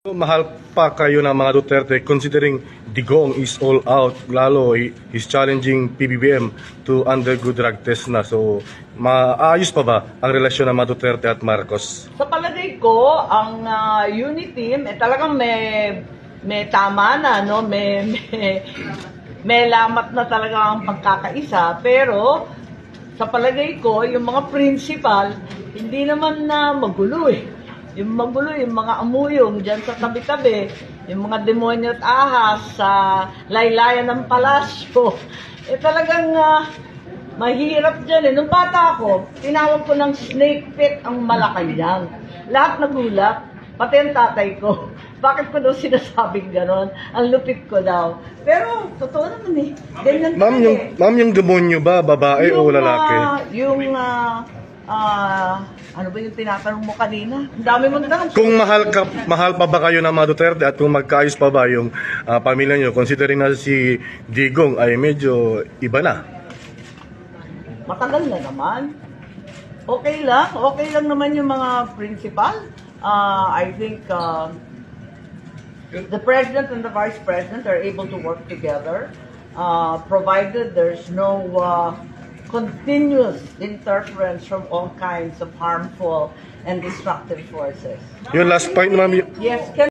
Mahal pa kayo ng mga Duterte considering Digong is all out, lalo he's challenging PBBM to undergo drug test na. So maayos pa ba ang relasyon ng mga Duterte at Marcos? Sa palagay ko, ang unity team talagang may tama na, no? May lamat na talaga ang pagkakaisa, pero sa palagay ko, yung mga principal hindi naman na magulo eh. Yung magulo, yung mga amuyong dyan sa tabi-tabi, yung mga demonyo at ahas sa laylayan ng palasyo, talagang mahirap dyan eh. Nung bata ako, tinawag ko ng snake pit ang Malacanang. Lahat nagulat, pati ang tatay ko. Bakit ko daw sinasabing gano'n? Ang lupit ko daw. Pero, totoo naman eh. Ganyan Ma'am, yung demonyo ba, babae o lalaki? Ano ba yung tinatanong mo kanina? Ang dami mong tanong. Kung mahal pa ba kayo ng mga Duterte at kung magkaayos pa ba yung pamilya nyo, considering na si Digong ay medyo iba na? Matagal na naman. Okay lang naman yung mga principal. I think the president and the vice president are able to work together, provided there's no continuous interference from all kinds of harmful and destructive forces. Yung last point, ma'am. Yes,